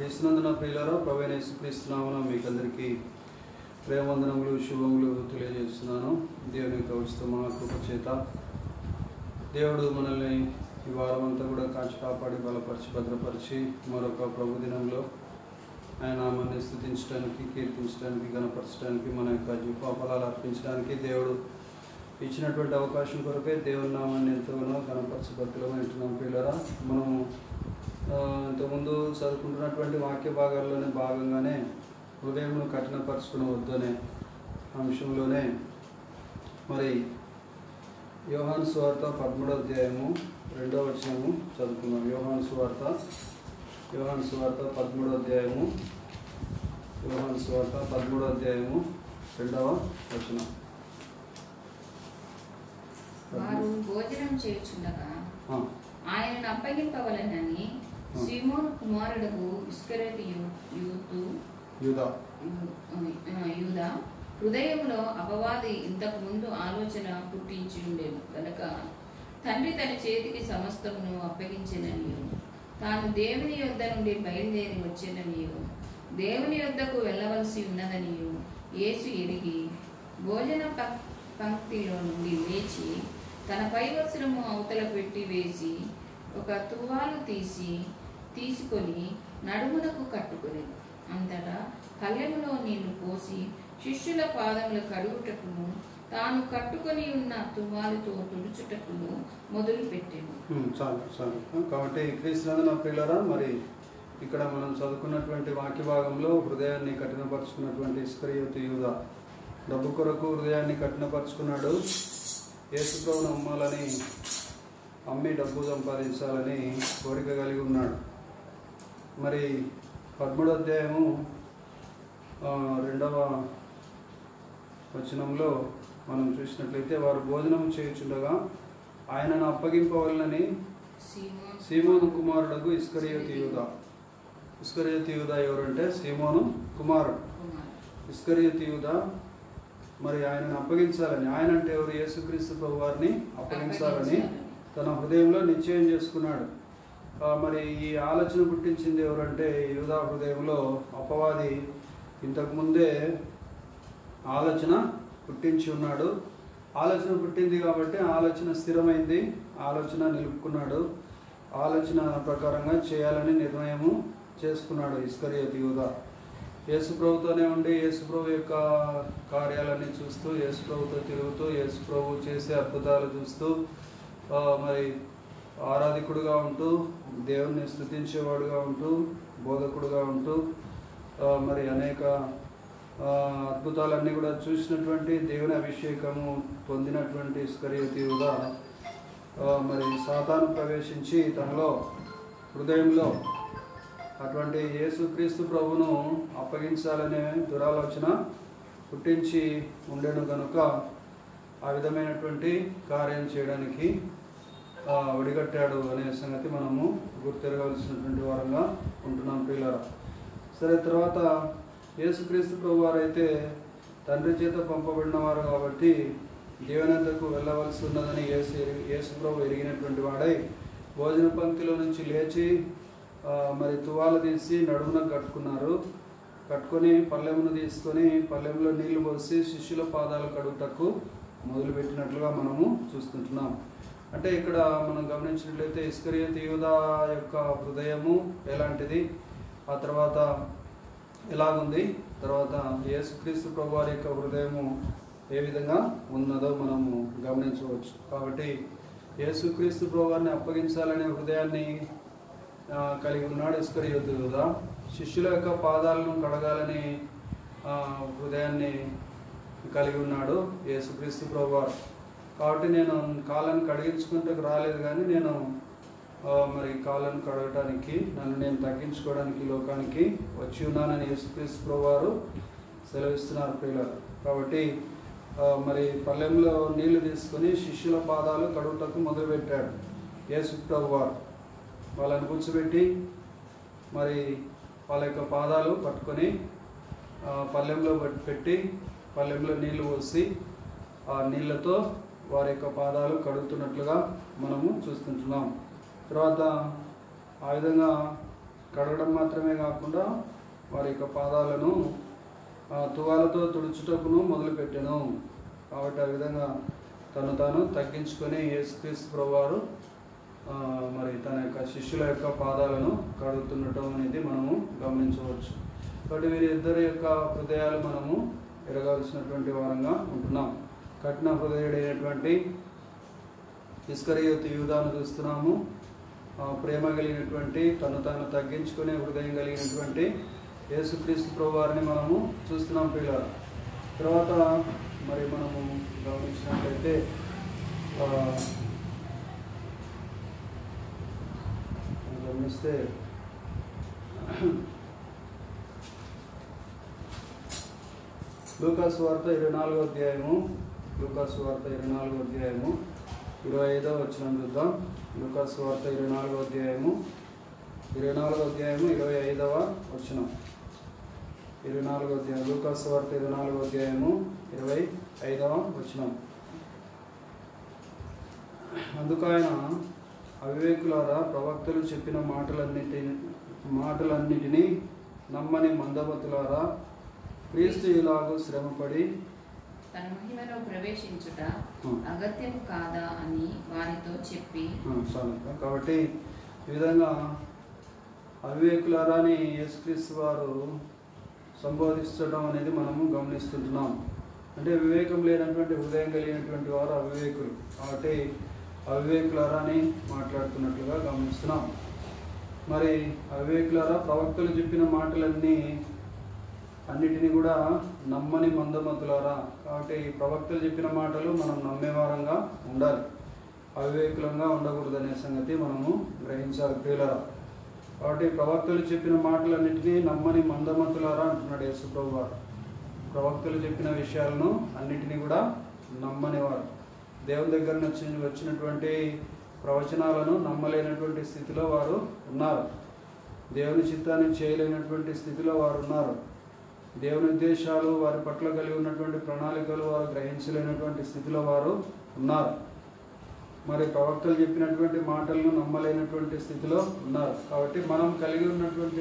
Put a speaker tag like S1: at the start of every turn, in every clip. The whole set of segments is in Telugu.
S1: క్రీస్తునందున ప్రియులారా, ప్రభువైన యేసుక్రీస్తు నామమున మీకందరికీ ప్రేమవందనములు శుభములు తెలియజేస్తున్నాను. దేవుని యొక్క ఉచిత మహాకృప చేత దేవుడు మనల్ని ఈ వారం అంతా కూడా కాచి కాపాడి బలపరిచి భద్రపరిచి మరొక ప్రభు దినంలో ఆయన నామాన్ని స్తుతించడానికి, కీర్తించడానికి, గణపరచడానికి, మన యొక్క జీవ ఫలాలు అర్పించడానికి దేవుడు ఇచ్చినటువంటి అవకాశం కొరకే దేవుని నామాన్ని ఎంతగానో గణపరచి భక్తులమై ఉంటున్నాం. ప్రియులారా, మనము ఇంతకుముందు చదువుకుంటున్నటువంటి వాక్య భాగాల్లోనే భాగంగానే హృదయమును కఠినపరచుకుని వద్దనే అంశంలోనే మరి యోహాను సువార్త 13వ అధ్యాయము 2వ వచనము చదువుకున్నాం. యోహాను సువార్త 13వ అధ్యాయము 2వ వచనం.
S2: వారు భోజనం చేయుచుండగా ఆయనను అప్పగింపవలెనని సీమోను కుమారుడగు ఇస్కరియోతు యూదా హృదయంలో అపవాది ఇంతకు ముందు ఆలోచన పుట్టించి ఉండేను కనుక తండ్రి తన చేతికి సమస్తమును అప్పగించెననియు, తాను దేవుని యొద్ద నుండి బయలుదేరి వచ్చెననియు, దేవుని యొద్దకు వెళ్ళవలసి ఉన్నదనియు యేసు ఎరిగి భోజన పంక్తిలో నుండి లేచి తన పైవస్త్రము అవతల పెట్టి వేసి ఒక తువ్వాలు తీసుకొని నడుమునకు కట్టుకొని అంతటా కళ్ళెములో నీళ్లు పోసి శిష్యుల పాదములు కడుగుటకును తాను కట్టుకొని ఉన్న తువ్వాలుతో తుడుచుటకును మొదలు పెట్టాను.
S1: చాలు కాబట్టి క్రీస్తునందున ప్రియులారా, మరి ఇక్కడ మనం చదువుకున్నటువంటి వాక్య భాగంలో హృదయాన్ని కఠినపరుచుకున్నటువంటి ఇస్కరియోతు యూదా డబ్బు కొరకు హృదయాన్ని కఠినపరుచుకున్నాడు. యేసు ప్రభువును అమ్మాలని, అమ్మి డబ్బు సంపాదించాలని కోరిక కలిగి ఉన్నాడు. మరి 13వ అధ్యాయము 2వ వచనంలో మనం చూసినట్లయితే వారు భోజనం చేయుచుండగా ఆయనను అప్పగింపవలనని సీమోను కుమారుడకు ఇస్కరియోతు యూదా ఎవరంటే సీమోను కుమారుడు ఇస్కరియోతు యూదా మరి ఆయనను అప్పగించాలని, ఆయన అంటే ఎవరు? యేసుక్రీస్తు ప్రభు వారిని అప్పగించాలని తన హృదయంలో నిశ్చయం చేసుకున్నాడు. మరి ఈ ఆలోచన పుట్టించింది ఎవరంటే యూదా హృదయంలో అపవాది ఇంతకుముందే ఆలోచన పుట్టించి ఉన్నాడు. ఆలోచన పుట్టింది కాబట్టి ఆలోచన స్థిరమైంది, ఆలోచన నిలుపుకున్నాడు, ఆలోచన ప్రకారంగా చేయాలని నిర్ణయము చేసుకున్నాడు ఇస్కరియోతు యూదా. యేసుప్రభుతోనే ఉండి యేసుప్రభు యొక్క కార్యాలన్నీ చూస్తూ, యేసుప్రభుతో తిరుగుతూ, యేసుప్రభు చేసే అద్భుతాలు చూస్తూ, మరి ఆరాధికుడుగా ఉంటూ, దేవుణ్ణి స్తుతించేవాడుగా ఉంటూ, బోధకుడుగా ఉంటూ, మరి అనేక అద్భుతాలన్నీ కూడా చూసినటువంటి, దేవుని అభిషేకము పొందినటువంటి ఇస్కరియోతు యూదా మరి సాతాను ప్రవేశించి తనలో హృదయంలో అటువంటి యేసుక్రీస్తు ప్రభువును అప్పగించాలనే దురాలోచన పుట్టించి ఉండేను కనుక ఆ విధమైనటువంటి కార్యం చేయడానికి ఒడిగట్టాడు అనే సంగతి మనము గుర్తెరగవలసినటువంటి వారంగా ఉంటున్నాం ప్రియులారా. సరే, తర్వాత యేసుక్రీస్తు ప్రభు వారైతే తండ్రి చేత పంపబడిన వారు కాబట్టి దేవుని వద్దకు వెళ్ళవలసి ఉన్నదని యేసు ప్రభు ఎరిగినటువంటి వాడై భోజన పంక్తిలో నుంచి లేచి మరి తువాలు తీసి నడుమున కట్టుకొని పళ్ళెమును తీసుకొని పళ్ళెంలో నీళ్లు పోసి శిష్యుల పాదాలు కడుగుటకు మొదలుపెట్టినట్లుగా మనము చూస్తుంటున్నాం. అంటే ఇక్కడ మనం గమనించినట్లయితే ఇస్కరియోతు యూదా యొక్క హృదయము ఎలాంటిది, ఆ తర్వాత ఎలాగుంది, తర్వాత యేసుక్రీస్తు ప్రభు వారి యొక్క హృదయము ఏ విధంగా ఉన్నదో మనము గమనించవచ్చు. కాబట్టి యేసుక్రీస్తు ప్రభు వారిని అప్పగించాలనే హృదయాన్ని కలిగి ఉన్నాడు ఇస్కరియోతు యూదా. శిష్యుల యొక్క పాదాలను కడగాలని హృదయాన్ని కలిగి ఉన్నాడు యేసుక్రీస్తు ప్రభువారు. కాబట్టి నేను కాళ్ళను కడిగించుకుంటూ రాలేదు, కానీ నేను మరి కాళ్ళను కడగటానికి, నన్ను నేను తగ్గించుకోవడానికి లోకానికి వచ్చి ఉన్నానని యేసుక్రీస్తు ప్రభువారు సెలవిస్తున్నారు ప్రియులారా. కాబట్టి మరి పళ్ళెంలో నీళ్లు తీసుకొని శిష్యుల పాదాలు కడుగుటకు మొదలుపెట్టాడు యేసు ప్రభువారు. వాళ్ళని కూర్చోబెట్టి మరి వాళ్ళ యొక్క పాదాలు పట్టుకొని పళ్ళెంలో పెట్టి పళ్ళెంలో నీళ్లు పోసి ఆ నీళ్లతో వారి యొక్క పాదాలు కడుగుతున్నట్లుగా మనము చూస్తుంటున్నాం. తర్వాత ఆ విధంగా కడగడం మాత్రమే కాకుండా వారి యొక్క పాదాలను తువాలతో తుడుచుటకును మొదలుపెట్టెను. కాబట్టి ఆ విధంగా తను తాను తగ్గించుకొని యేసుక్రీస్తు ప్రభువారు మరి తన యొక్క శిష్యుల యొక్క పాదాలను కడుగుతుండటం అనేది మనము గమనించవచ్చు. కాబట్టి వీరిద్దరి యొక్క హృదయాలు మనము ఎరగాల్సినటువంటి వారంగా ఉంటున్నాం. కఠిన హృదయుడైనటువంటి ఇస్కరియోతు యూదాను చూస్తున్నాము. ప్రేమ కలిగినటువంటి తను తాను తగ్గించుకునే హృదయం కలిగినటువంటి యేసుక్రీస్తు ప్రభువారిని మనము చూస్తున్నాం పిల్లలు. తర్వాత మరి మనము గమనించినట్లయితే గమనిస్తే లూకా సువార్త 24వ అధ్యాయము 25వ వచనం చూద్దాం. లూకా సువార్త 24వ అధ్యాయము 25వ వచనం. 24వ అధ్యాయం లూకా సువార్త 24వ అధ్యాయము 25వ వచనం. అందుకు ఆయన, అవివేకులారా, ప్రవక్తలు చెప్పిన మాటలన్నిటినీ నమ్మని మందమతులారా, క్రీస్తు ఇలాగూ శ్రమపడి
S2: తన మహిమలో ప్రవేశించుట అగత్యం కాదా అని వారితో చెప్పి.
S1: కాబట్టి ఈ విధంగా అవివేకులారా అని యేసుక్రీస్తు వారు సంబోధించడం అనేది మనము గమనిస్తుంటున్నాం. అంటే వివేకం లేనటువంటి హృదయం కలిగినటువంటి వారు అవివేకులు. కాబట్టి అవివేకులారా అని మాట్లాడుతున్నట్లుగా గమనిస్తున్నాం. మరి అవివేకులారా, ప్రవక్తలు చెప్పిన అన్నిటినీ కూడా నమ్మని మందమతులారా. కాబట్టి ఈ ప్రవక్తలు చెప్పిన మాటలు మనం నమ్మేవారంగా ఉండాలి, అవివేకులంగా ఉండకూడదనే సంగతి మనము గ్రహించాలి ప్రియులారా. కాబట్టి ప్రవక్తలు చెప్పిన మాటలన్నిటినీ నమ్మని మందమతులారా అంటున్నాడు యేసు ప్రభువారు. ప్రవక్తలు చెప్పిన విషయాలను అన్నిటినీ కూడా నమ్మనివారు, దేవుని దగ్గర నుంచి వచ్చినటువంటి ప్రవచనాలను నమ్మలేనటువంటి స్థితిలో వారు ఉన్నారు. దేవుని చిత్తాన్ని చేయలేనటువంటి స్థితిలో వారు ఉన్నారు. దేవుని ఉద్దేశాలు వారి పట్ల కలిగి ఉన్నటువంటి ప్రణాళికలు వారు గ్రహించలేనటువంటి స్థితిలో వారు ఉన్నారు. మరి ప్రవక్తలు చెప్పినటువంటి మాటలను నమ్మలేనటువంటి స్థితిలో ఉన్నారు. కాబట్టి మనం కలిగి ఉన్నటువంటి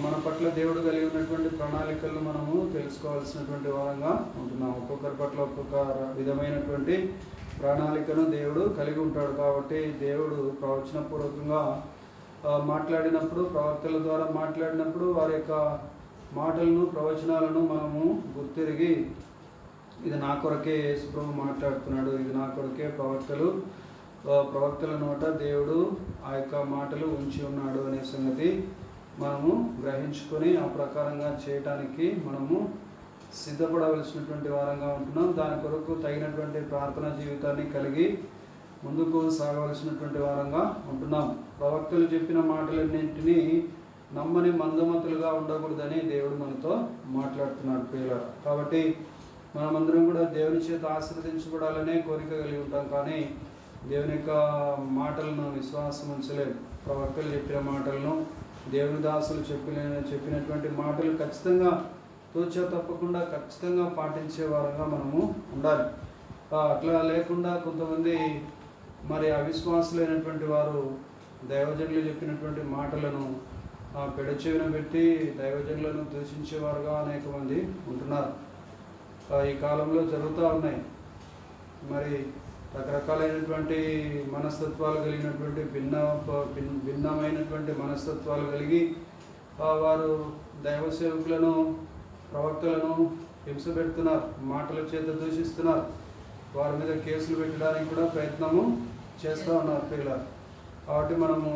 S1: మన పట్ల దేవుడు కలిగి ఉన్నటువంటి ప్రణాళికలను మనము తెలుసుకోవాల్సినటువంటి వారంగా ఉంటున్నాం. ఒక్కొక్కరి పట్ల ఒక్కొక్క విధమైనటువంటి ప్రణాళికను దేవుడు కలిగి ఉంటాడు. కాబట్టి దేవుడు ప్రవచనపూర్వకంగా మాట్లాడినప్పుడు, ప్రవక్తల ద్వారా మాట్లాడినప్పుడు వారి యొక్క మాటలను, ప్రవచనాలను మనము గుర్తిరిగి, ఇది నా కొరకే యేసు ప్రభు మాట్లాడుతున్నాడు, ఇది నా కొరకే ప్రవక్తల నోట దేవుడు ఆ యొక్క మాటలు ఉంచి ఉన్నాడు అనే సంగతి మనము గ్రహించుకొని ఆ ప్రకారంగా చేయటానికి మనము సిద్ధపడవలసినటువంటి వారంగా ఉంటున్నాం. దాని కొరకు తగినటువంటి ప్రార్థనా జీవితాన్ని కలిగి ముందుకు సాగవలసినటువంటి వారంగా ఉంటున్నాం. ప్రవక్తలు చెప్పిన మాటలన్నింటినీ నమ్మని మందమతులుగా ఉండకూడదని దేవుడు మనతో మాట్లాడుతున్నాడు ప్రియులారా. కాబట్టి మనమందరం కూడా దేవుని చేత ఆశీర్వదించబడాలనే కోరిక కలిగి ఉంటాం, కానీ దేవుని యొక్క మాటలను విశ్వాసం ఉంచలేము. ప్రవక్తలు చెప్పిన మాటలను, దేవుని దాసులు చెప్పినటువంటి మాటలు ఖచ్చితంగా తూచా తప్పకుండా ఖచ్చితంగా పాటించే వారంగా మనము ఉండాలి. అట్లా లేకుండా కొంతమంది మరి అవిశ్వాసులైనటువంటి వారు దైవజనులు చెప్పినటువంటి మాటలను పెడచెవిన పెట్టి దైవజనులను దూషించేవారుగా అనేక మంది ఉంటున్నారు. ఈ కాలంలో జరుగుతూ ఉన్నాయి. మరి రకరకాలైనటువంటి మనస్తత్వాలు కలిగినటువంటి భిన్నమైనటువంటి మనస్తత్వాలు కలిగి వారు దైవ సేవకులను, ప్రవక్తలను హింస పెడుతున్నారు, మాటల చేత దూషిస్తున్నారు. వారి మీద కేసులు పెట్టడానికి కూడా ప్రయత్నము చేస్తూ ఉన్నారు పిల్లలు. కాబట్టి మనము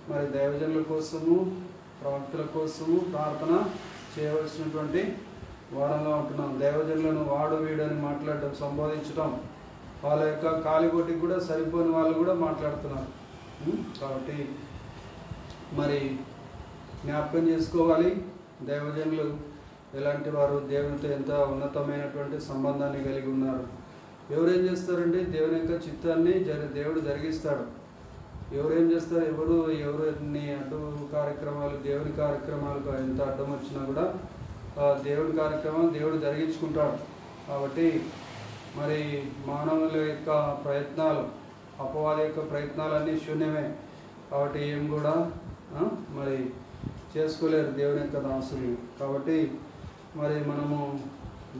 S1: మరి దైవజనుల కోసము, ప్రవక్తల కోసము ప్రార్థన చేయవలసినటువంటి వారంగా ఉంటున్నాం. దైవజనులను వాడు వీడని మాట్లాడటం, సంబోధించడం, వాళ్ళ యొక్క కాలిగొట్టికి కూడా సరిపోని వాళ్ళు కూడా మాట్లాడుతున్నారు. కాబట్టి మరి జ్ఞాపకం చేసుకోవాలి, దైవజనులు ఎలాంటి వారు, దేవునితో ఎంత ఉన్నతమైనటువంటి సంబంధాన్ని కలిగి ఉన్నారు. ఎవరేం చేస్తారంటే దేవుని యొక్క చిత్తాన్ని దేవుడు జరిగిస్తాడు. ఎవరేం చేస్తారు, ఎవరిని అడ్డు కార్యక్రమాలు, దేవుని కార్యక్రమాలకు ఎంత అడ్డం వచ్చినా కూడా దేవుని కార్యక్రమం దేవుడు జరిగించుకుంటాడు. కాబట్టి మరి మానవుల యొక్క ప్రయత్నాలు, అపవాది యొక్క ప్రయత్నాలన్నీ శూన్యమే. కాబట్టి ఏం కూడా మరి చేసుకోలేరు దేవుని యొక్క దాసులు. కాబట్టి మరి మనము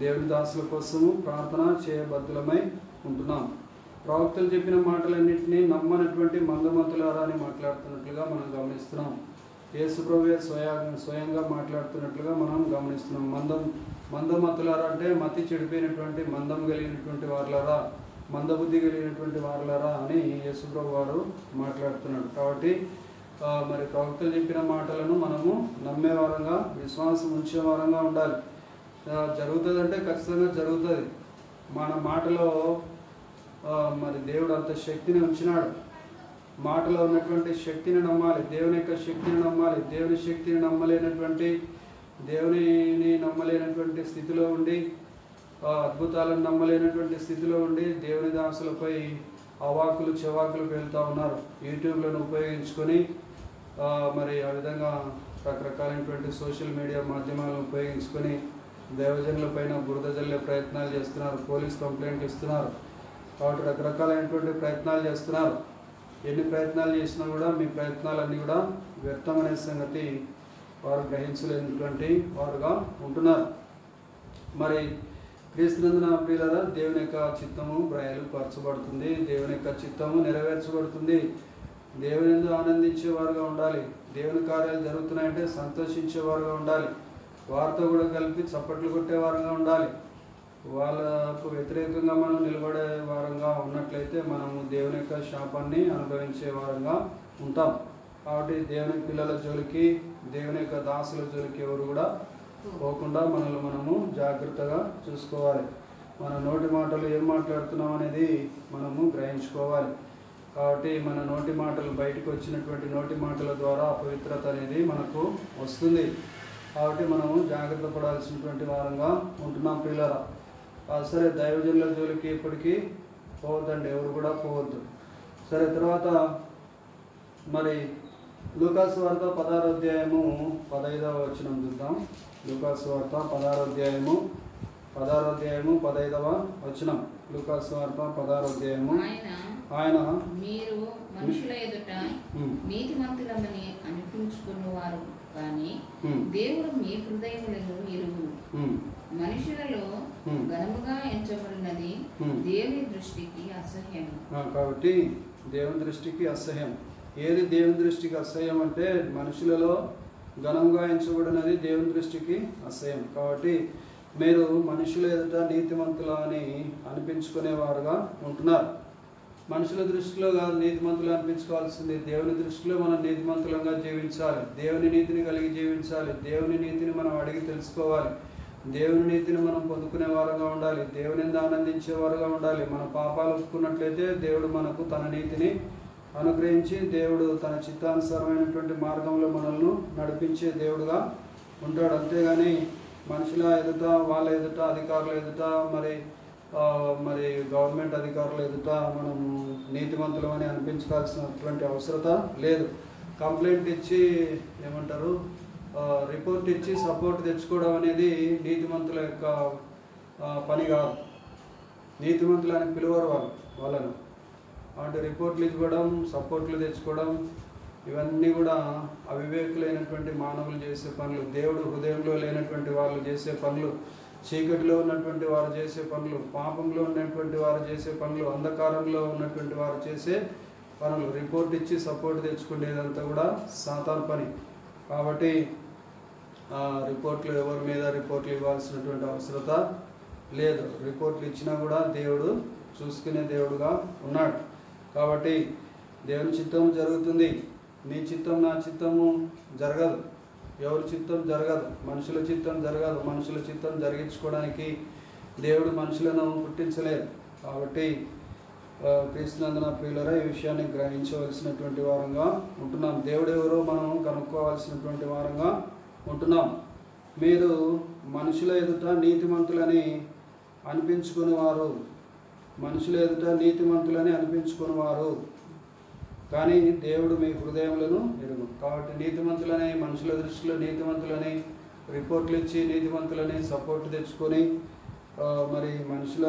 S1: దేవుని దాసుల కోసము ప్రార్థన చేయబద్ధులమై ఉంటున్నాం. ప్రవక్తలు చెప్పిన మాటలన్నింటినీ నమ్మనటువంటి మందమతులారా అని మాట్లాడుతున్నట్లుగా మనం గమనిస్తున్నాం. యేసు ప్రభువే స్వయంగా మాట్లాడుతున్నట్లుగా మనం గమనిస్తున్నాం. మందమతులారా అంటే మతి చెడిపోయినటువంటి, మందం కలిగినటువంటి వారులారా, మందబుద్ధి కలిగినటువంటి వారులారా అని యేసు ప్రభు వారు మాట్లాడుతున్నాడు. కాబట్టి మరి ప్రవక్తలు చెప్పిన మాటలను మనము నమ్మే వారంగా, విశ్వాసం ఉంచే వారంగా ఉండాలి. జరుగుతుంది అంటే ఖచ్చితంగా జరుగుతుంది. మన మాటలో మరి దేవుడు అంత శక్తిని ఉంచినాడు. మాటలో ఉన్నటువంటి శక్తిని నమ్మాలి, దేవుని యొక్క శక్తిని నమ్మాలి. దేవుని శక్తిని దేవునిని నమ్మలేనటువంటి స్థితిలో ఉండి, అద్భుతాలను నమ్మలేనటువంటి స్థితిలో ఉండి దేవుని దాసులపై అవాకులు చెవాకులు వెళ్తూ ఉన్నారు. యూట్యూబ్లను ఉపయోగించుకొని మరి ఆ విధంగా రకరకాలైనటువంటి సోషల్ మీడియా మాధ్యమాలను ఉపయోగించుకొని దైవజనుల పైన బురద జల్లే ప్రయత్నాలు చేస్తున్నారు, పోలీస్ కంప్లైంట్లు ఇస్తున్నారు. కాబట్టి రకరకాలైనటువంటి ప్రయత్నాలు చేస్తున్నారు. ఎన్ని ప్రయత్నాలు చేసినా కూడా మీ ప్రయత్నాలన్నీ కూడా వ్యర్థమనే సంగతి వారు గ్రహించలేనటువంటి వారుగా ఉంటున్నారు. మరి క్రీస్తునందున ప్రియులారా, దేవుని యొక్క చిత్తము బయలుపరచబడుతుంది, దేవుని యొక్క చిత్తము నెరవేర్చబడుతుంది. దేవుని యందు ఆనందించేవారుగా ఉండాలి. దేవుని కార్యాలు జరుగుతున్నాయంటే సంతోషించేవారుగా ఉండాలి. వారితో కూడా కలిపి చప్పట్లు కొట్టేవారుగా ఉండాలి. వాళ్ళకు వ్యతిరేకంగా మనం నిలబడే వారంగా ఉన్నట్లయితే మనము దేవుని యొక్క శాపాన్ని అనుభవించే వారంగా ఉంటాం. కాబట్టి దేవుని పిల్లల జోలికి, దేవుని యొక్క దాసుల జోలికి ఎవరు కూడా పోకుండా మనల్ని మనము జాగ్రత్తగా చూసుకోవాలి. మన నోటి మాటలు ఏం మాట్లాడుతున్నాం అనేది మనము గ్రహించుకోవాలి. కాబట్టి మన నోటి మాటలు, బయటకు వచ్చినటువంటి నోటి మాటల ద్వారా అపవిత్రత అనేది మనకు వస్తుంది. కాబట్టి మనము జాగ్రత్త పడాల్సినటువంటి వారంగా ఉంటున్నాం పిల్లరా. సరే, దైవజనుల జోలికి ఎప్పటికీ పోవద్దండి, ఎవరు కూడా పోవద్దు. సరే, తర్వాత మరి లూకాసు వార్త 16వ అధ్యాయము 15వ వచనం చూద్దాం. లూకాసు వార్త 16వ అధ్యాయము 15వ వచనం. లూకాసు వార్త 16వ అధ్యాయము. ఆయన
S2: మీరు మనుషుల ఎదుట నీతిమంతులమని అనిపించుకున్నవారు కానీ దేవుడు మీ హృదయములను ఎరుగును. మనుషులలో ఘనముగా ఎంచబడినది దేవుని దృష్టికి అసహ్యం.
S1: కాబట్టి దేవుని దృష్టికి అసహ్యం. ఏది దేవుని దృష్టికి అసహ్యం అంటే మనుషులలో ఘనంగా ఎంచబడినది దేవుని దృష్టికి అసహ్యం. కాబట్టి మీరు మనుషుల ఎదుట నీతిమంతులు అని అనిపించుకునేవారుగా ఉంటున్నారు. మనుషుల దృష్టిలో కాదు నీతిమంతులు అనిపించుకోవాల్సింది, దేవుని దృష్టిలో మనం నీతిమంతులంగా జీవించాలి. దేవుని నీతిని కలిగి జీవించాలి. దేవుని నీతిని మనం అడిగి తెలుసుకోవాలి. దేవుని నీతిని మనం పొందుకునే వారుగా ఉండాలి. దేవుని ఆనందించేవారుగా ఉండాలి. మన పాపాలు ఒప్పుకున్నట్లయితే దేవుడు మనకు తన నీతిని అనుగ్రహించి దేవుడు తన చిత్తానుసారమైనటువంటి మార్గంలో మనల్ని నడిపించే దేవుడుగా ఉంటాడు. అంతేగాని మనుషుల ఎదుట, వాళ్ళ ఎదుట, అధికారుల ఎదుట, మరి గవర్నమెంట్ అధికారుల ఎదుట మనం నీతిమంతులం అని అనిపించుకోవాల్సినటువంటి అవసరత లేదు. కంప్లైంట్ ఇచ్చి ఏమంటారు, రిపోర్ట్ ఇచ్చి సపోర్ట్ తెచ్చుకోవడం అనేది నీతిమంతుల యొక్క పని కాదు. నీతిమంతులు అని పిలువరు వాళ్ళను. అంటే రిపోర్ట్లు ఇచ్చుకోవడం, సపోర్ట్లు తెచ్చుకోవడం ఇవన్నీ కూడా అవివేకులైనటువంటి మానవులు చేసే పనులు. దేవుడు హృదయంలో లేనటువంటి వాళ్ళు చేసే పనులు, చీకటిలో ఉన్నటువంటి వారు చేసే పనులు, పాపంలో ఉన్నటువంటి వారు చేసే పనులు, అంధకారంలో ఉన్నటువంటి వారు చేసే పనులు. రిపోర్ట్ ఇచ్చి సపోర్ట్ తెచ్చుకునేదంతా కూడా సాతాను పని. కాబట్టి రిపోర్ట్లు ఎవరి మీద రిపోర్ట్లు ఇవ్వాల్సినటువంటి అవసరత లేదు. రిపోర్ట్లు ఇచ్చినా కూడా దేవుడు చూసుకునే దేవుడుగా ఉన్నాడు. కాబట్టి దేవుని చిత్తం జరుగుతుంది. నీ చిత్తం, నా చిత్తము జరగదు. ఎవరి చిత్తం జరగదు, మనుషుల చిత్తం జరగదు. మనుషుల చిత్తం జరిగించుకోవడానికి దేవుడు మనుషులను పుట్టించలేదు. కాబట్టి క్రీస్తునందున ప్రియులరా, ఈ విషయాన్ని గ్రహించవలసినటువంటి వారంగా ఉంటున్నాం. దేవుడు ఎవరో మనం కనుక్కోవాల్సినటువంటి వారంగా ఉంటున్నాం. మీరు మనుషుల ఎదుట నీతిమంతులని అనిపించుకునేవారు, మనుషుల ఎదుట నీతిమంతులని అనిపించుకునేవారు, కానీ దేవుడు మీ హృదయములను ఎరుగు. కాబట్టి నీతిమంతులని, మనుషుల దృష్టిలో నీతిమంతులని రిపోర్ట్లు ఇచ్చి నీతిమంతులని సపోర్ట్ తెచ్చుకొని మరి మనుషుల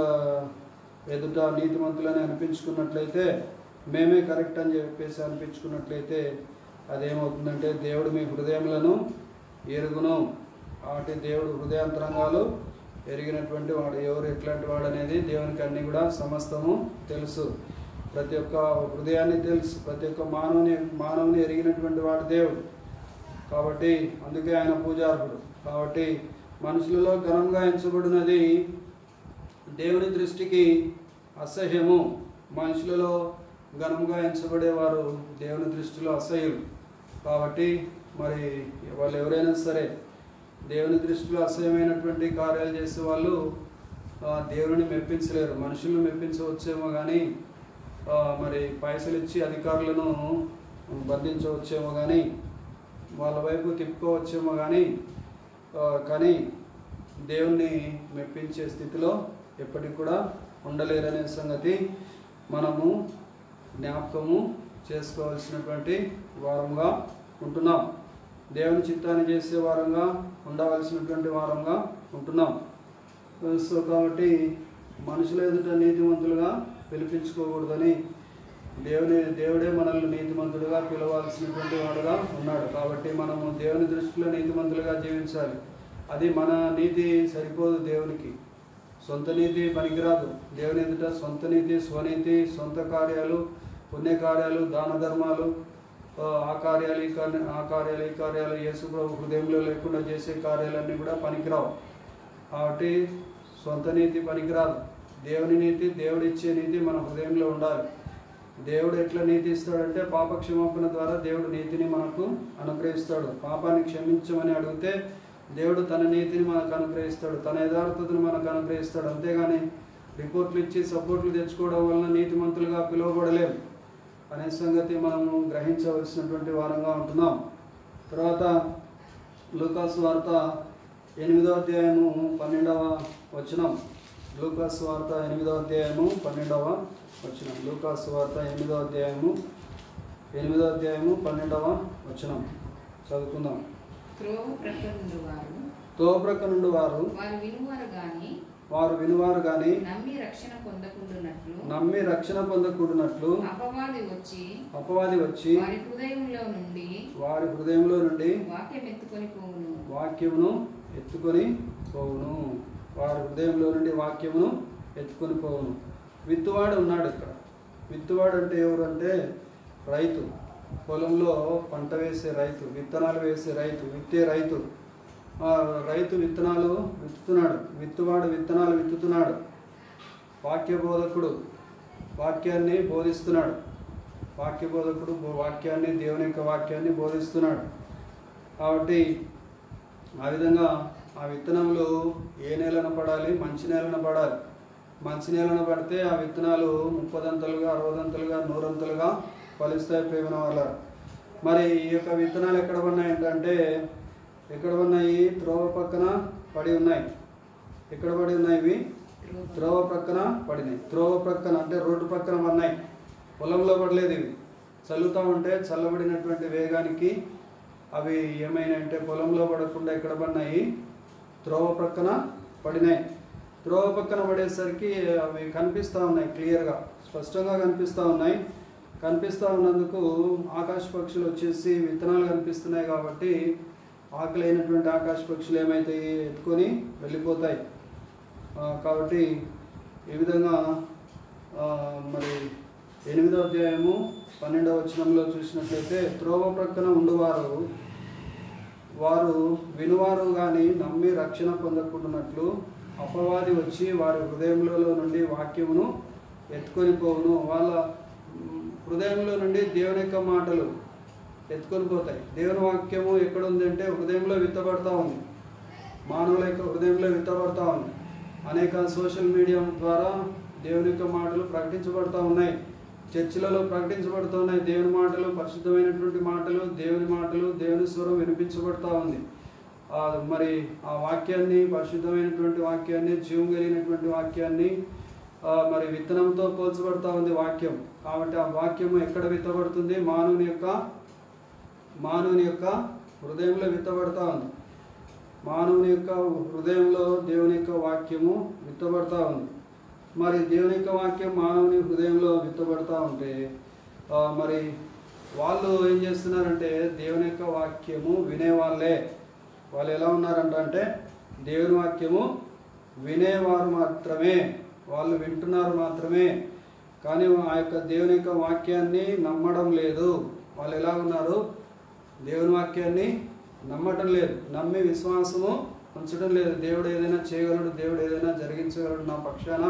S1: ఎదుట నీతిమంతులని అనిపించుకున్నట్లయితే, మేమే కరెక్ట్ అని చెప్పేసి అనిపించుకున్నట్లయితే అదేమవుతుందంటే దేవుడు మీ హృదయములను ఎరుగును. కాబట్టి దేవుడు హృదయాంతరంగాలు ఎరిగినటువంటి వాడు. ఎవరు ఎట్లాంటి వాడు అనేది దేవునికి అన్నీ కూడా సమస్తము తెలుసు. ప్రతి ఒక్క హృదయాన్ని తెలుసు. ప్రతి ఒక్క మానవుని ఎరిగినటువంటి వాడు దేవుడు. కాబట్టి అందుకే ఆయన పూజార్హుడు. కాబట్టి మనుషులలో ఘనంగా ఎంచబడినది దేవుని దృష్టికి అసహ్యము. మనుషులలో ఘనంగా ఎంచబడేవారు దేవుని దృష్టిలో అసహ్యులు. కాబట్టి మరి వాళ్ళు ఎవరైనా సరే దేవుని దృష్టిలో అసహ్యమైనటువంటి కార్యాలు చేసే వాళ్ళు దేవుని మెప్పించలేరు. మనుషులను మెప్పించవచ్చేమో కానీ మరి పైసలు ఇచ్చి అధికారులను బంధించవచ్చేమో కానీ వాళ్ళ వైపు తిప్పుకోవచ్చేమో కానీ దేవుణ్ణి మెప్పించే స్థితిలో ఎప్పటికి కూడా ఉండలేరనే సంగతి మనము జ్ఞాపకము చేసుకోవాల్సినటువంటి వారంగా ఉంటున్నాం. దేవుని చిత్తాన్ని చేసే వారంగా ఉండవలసినటువంటి వారంగా ఉంటున్నాం. సో కాబట్టి మనుషుల ఎదుట నీతిమంతులుగా పిలిపించుకోకూడదని దేవుడే మనల్ని నీతిమంతుడుగా పిలవాల్సినటువంటి వాడుగా ఉన్నాడు. కాబట్టి మనము దేవుని దృష్టిలో నీతిమంతులుగా జీవించాలి. అది మన నీతి సరిపోదు. దేవునికి సొంత నీతి పనికిరాదు. దేవుని ఎదుట సొంత నీతి, స్వనీతి, సొంత కార్యాలు, పుణ్యకార్యాలు, దాన ధర్మాలు, ఆ కార్యాలు ఈ కార్యాలు యేసు ప్రభు హృదయంలో లేకుండా చేసే కార్యాలన్నీ కూడా పనికిరావు. కాబట్టి సొంత నీతి పనికిరాదు. దేవుని నీతి, దేవుడు ఇచ్చే నీతి మన హృదయంలో ఉండాలి. దేవుడు ఎట్లా నీతి ఇస్తాడంటే పాప క్షమాపణ ద్వారా దేవుడు నీతిని మనకు అనుగ్రహిస్తాడు. పాపాన్ని క్షమించమని అడిగితే దేవుడు తన నీతిని మనకు అనుగ్రహిస్తాడు, తన యథార్థతను మనకు అనుగ్రహిస్తాడు. అంతేగాని రిపోర్ట్లు ఇచ్చి సపోర్ట్లు తెచ్చుకోవడం వలన నీతిమంతులుగా పిలువబడలేము అనే సంగతి మనము గ్రహించవలసినటువంటి వారంగా ఉంటున్నాం. తర్వాత లూకాసు వార్త 8వ అధ్యాయము 12వ వచనం. లూకాసు వార్త 8వ అధ్యాయము 12వ వచనం. లూకాసు వార్త 8వ అధ్యాయము 12వ వచనం చదువుకుందాం. త్రోవ ప్రక్క నుండి వారు వారు వినువారు గాని నమ్మి రక్షణ పొందకూడనట్లు అపవాది వచ్చి వారి హృదయంలో నుండి వాక్యమును ఎత్తుకొని పోవును. వారి హృదయంలో నుండి వాక్యమును ఎత్తుకొని పోవును. విత్తువాడు ఉన్నాడు ఇక్కడ. విత్తువాడు అంటే ఎవరు అంటే రైతు. పొలంలో పంట వేసే రైతు, విత్తనాలు వేసే రైతు, విత్తే రైతు. రైతు విత్తనాలు విత్తుతున్నాడు. విత్తువాడు విత్తనాలు విత్తుతున్నాడు. వాక్య బోధకుడు వాక్యాన్ని బోధిస్తున్నాడు. వాక్య బోధకుడు వాక్యాన్ని, దేవుని యొక్క వాక్యాన్ని బోధిస్తున్నాడు. కాబట్టి ఆ విధంగా ఆ విత్తనములు ఏ నేలన పడాలి? మంచి నేలన పడాలి. మంచి నేలన పడితే ఆ విత్తనాలు 30దంతలుగా, 60దంతలుగా, 100దంతలుగా ఫలిస్తాయి. ప్రేమ వల్ల మరి ఈ యొక్క విత్తనాలు ఎక్కడ ఉన్నాయంటే ఎక్కడ ఉన్నాయి? త్రోవ పక్కన పడి ఉన్నాయి. ఎక్కడ పడి ఉన్నాయి? ఇవి త్రోవ ప్రక్కన పడినాయి. త్రోవ ప్రక్కన అంటే రోడ్డు ప్రక్కన ఉన్నాయి. పొలంలో పడలేదు. ఇవి చల్లుతూ ఉంటే చల్లబడినటువంటి వేగానికి అవి ఏమైనాయంటే పొలంలో పడకుండా ఎక్కడ పడినాయి? త్రోవ ప్రక్కన పడినాయి. త్రోవ పక్కన పడేసరికి అవి కనిపిస్తూ ఉన్నాయి. క్లియర్గా స్పష్టంగా కనిపిస్తూ ఉన్నాయి. కనిపిస్తూ ఉన్నందుకు ఆకాశ పక్షులు వచ్చేసి విత్తనాలు కనిపిస్తున్నాయి కాబట్టి ఆకలి అయినటువంటి ఆకాశ పక్షులు ఏమైతాయి? ఎత్తుకొని వెళ్ళిపోతాయి. కాబట్టి ఈ విధంగా మరి 8వ అధ్యాయము 12వ వచనంలో చూసినట్లయితే త్రోవ ప్రక్కన ఉండువారు వారు వినువారు కానీ నమ్మి రక్షణ పొందకుండానట్లు అపవాది వచ్చి వారి హృదయంలో నుండి వాక్యమును ఎత్తుకొని పోవును. వాళ్ళ హృదయంలో నుండి దేవుని యొక్క మాటలు ఎత్తుకొని పోతాయి. దేవుని వాక్యము ఎక్కడ ఉందంటే హృదయంలో విత్తబడతా ఉంది. మానవుల యొక్క హృదయంలో విత్తబడతా ఉంది. అనేక సోషల్ మీడియా ద్వారా దేవుని యొక్క మాటలు ప్రకటించబడతా ఉన్నాయి. చర్చిలలో ప్రకటించబడుతూ ఉన్నాయి. దేవుని మాటలు, పరిశుద్ధమైనటువంటి మాటలు, దేవుని స్వరం వినిపించబడతా ఉంది. మరి ఆ వాక్యాన్ని, పరిశుద్ధమైనటువంటి వాక్యాన్ని, జీవం కలిగినటువంటి వాక్యాన్ని మరి విత్తనంతో పోల్చబడతా ఉంది వాక్యం. కాబట్టి ఆ వాక్యము ఎక్కడ విత్తబడుతుంది? మానవుని యొక్క హృదయంలో విత్తబడతా ఉంది. మానవుని యొక్క హృదయంలో దేవుని యొక్క వాక్యము విత్తబడతా ఉంది. మరి దేవుని యొక్క వాక్యం మానవుని హృదయంలో విత్తబడతా ఉంటే మరి వాళ్ళు ఏం చేస్తున్నారంటే దేవుని యొక్క వాక్యము వినేవాళ్ళే. వాళ్ళు ఎలా ఉన్నారంటే దేవుని వాక్యము వినేవారు మాత్రమే, వాళ్ళు వింటున్నారు మాత్రమే, కానీ ఆ యొక్క దేవుని యొక్క వాక్యాన్ని నమ్మడం లేదు. వాళ్ళు ఎలా ఉన్నారు? దేవుని వాక్యాన్ని నమ్మటం లేదు, నమ్మి విశ్వాసము ఉంచడం లేదు. దేవుడు ఏదైనా చేయగలడు, దేవుడు ఏదైనా జరిగించగలడు, నా పక్షాన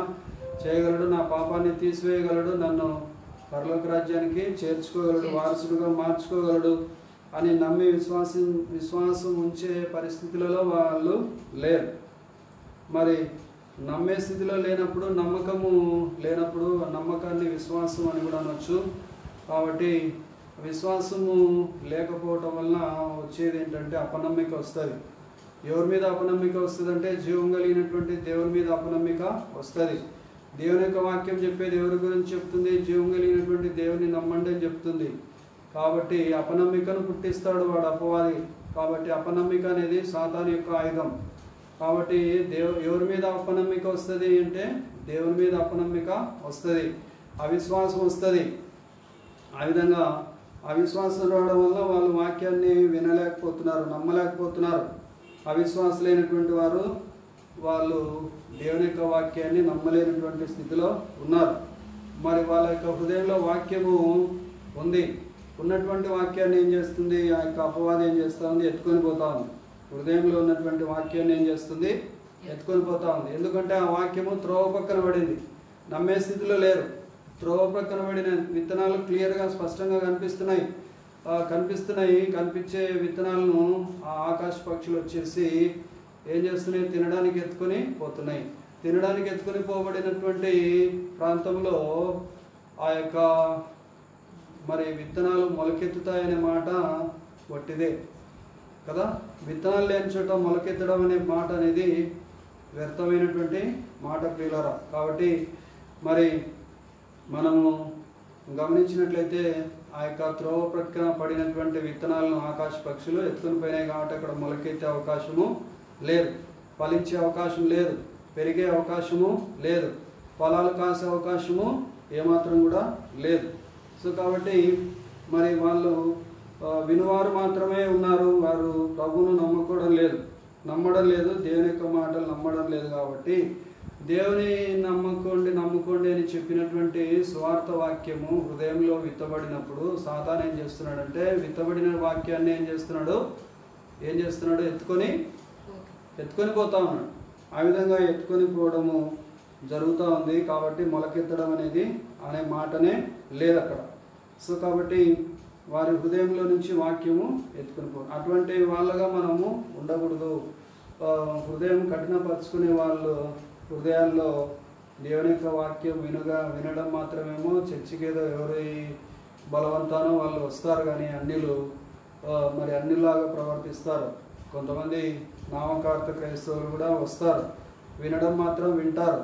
S1: చేయగలడు, నా పాపాన్ని తీసివేయగలడు, నన్ను పరలోక రాజ్యానికి చేర్చుకోగలడు, వారసుడుగా మార్చుకోగలడు అని నమ్మి విశ్వాసం ఉంచే పరిస్థితులలో వాళ్ళు లేరు. మరి నమ్మే స్థితిలో లేనప్పుడు, నమ్మకము లేనప్పుడు నమ్మకాన్ని విశ్వాసం అని కూడా అనొచ్చు. కాబట్టి విశ్వాసము లేకపోవటం వల్ల వచ్చేది ఏంటంటే అపనమ్మిక వస్తుంది. ఎవరి మీద అపనమ్మిక వస్తుంది అంటే జీవం కలిగినటువంటి దేవుని మీద అపనమ్మిక వస్తుంది. దేవుని యొక్క వాక్యం చెప్పేది ఎవరి గురించి చెప్తుంది? జీవం కలిగినటువంటి దేవుని నమ్మండి అని చెప్తుంది. కాబట్టి అపనమ్మికను పుట్టిస్తాడు వాడు అపవాది. కాబట్టి అపనమ్మిక అనేది సాతాను యొక్క ఆయుధం. కాబట్టి ఎవరి మీద అపనమ్మిక వస్తుంది అంటే దేవుని మీద అపనమ్మిక వస్తుంది, అవిశ్వాసం వస్తుంది. ఆ విధంగా అవిశ్వాసం రావడం వల్ల వాళ్ళు వాక్యాన్ని వినలేకపోతున్నారు, నమ్మలేకపోతున్నారు. అవిశ్వాసులైనటువంటి వాళ్ళు దేవుని యొక్క వాక్యాన్ని నమ్మలేనటువంటి స్థితిలో ఉన్నారు. మరి వాళ్ళ యొక్క హృదయంలో వాక్యము ఉంది, ఉన్నటువంటి వాక్యాన్ని ఏం చేస్తుంది? ఆ యొక్క అపవాది ఏం చేస్తూ ఉంది? ఎత్తుకొని పోతా ఉంది. హృదయంలో ఉన్నటువంటి వాక్యాన్ని ఏం చేస్తుంది? ఎత్తుకొని పోతా ఉంది. ఎందుకంటే ఆ వాక్యము త్రోవ పక్కన పడింది, నమ్మే స్థితిలో లేరు. త్రోవ పక్కన పడిన విత్తనాలు క్లియర్గా స్పష్టంగా కనిపించే విత్తనాలను ఆ ఆకాశ పక్షులు వచ్చేసి ఏం చేస్తున్నాయి? తినడానికి ఎత్తుకొని పోతున్నాయి. తినడానికి ఎత్తుకొని పోబడినటువంటి ప్రాంతంలో ఆ యొక్క మరి విత్తనాలు మొలకెత్తుతాయనే మాట వట్టిదే కదా. విత్తనాలు లేని చోట మొలకెత్తడం అనే మాట అనేది వ్యర్థమైనటువంటి మాట ప్రియులారా. కాబట్టి మరి మనము గమనించినట్లయితే ఆ యొక్క త్రోవ ప్రక్కన పడినటువంటి విత్తనాలను ఆకాశ పక్షులు ఎత్తుకొని పోయినాయి. కాబట్టి అక్కడ మొలకెత్తే అవకాశము లేదు, ఫలించే అవకాశం లేదు, పెరిగే అవకాశము లేదు, ఫలాలు కాసే అవకాశము ఏమాత్రం కూడా లేదు. సో కాబట్టి మరి వాళ్ళు వినువారు మాత్రమే ఉన్నారు, వారు ప్రభువును నమ్మడం లేదు, దేవుని యొక్క మాటలు నమ్మడం లేదు. కాబట్టి దేవుని నమ్ముకోండి అని చెప్పినటువంటి స్వార్థ వాక్యము హృదయంలో విత్తబడినప్పుడు సాతాను ఏం చేస్తున్నాడంటే విత్తబడిన వాక్యాన్ని ఏం చేస్తున్నాడు? ఎత్తుకొని పోతా ఉన్నాడు. ఆ విధంగా ఎత్తుకొని పోవడము జరుగుతూ ఉంది. కాబట్టి మొలకెత్తడం అనే మాటనే లేదు అక్కడ. సో కాబట్టి వారి హృదయంలో నుంచి వాక్యము ఎత్తుకొని పోవడం, అటువంటి వాళ్ళగా మనము ఉండకూడదు. హృదయం కఠినపరుచుకునే వాళ్ళు హృదయాల్లో దేవుని యొక్క వాక్యం వినడం మాత్రమేమో చర్చికి ఏదో ఎవరి బలవంతానో వాళ్ళు వస్తారు, కానీ మరి అన్నిలాగా ప్రవర్తిస్తారు. కొంతమంది నామకార్థ క్రైస్తవులు కూడా వస్తారు, వినడం మాత్రం వింటారు.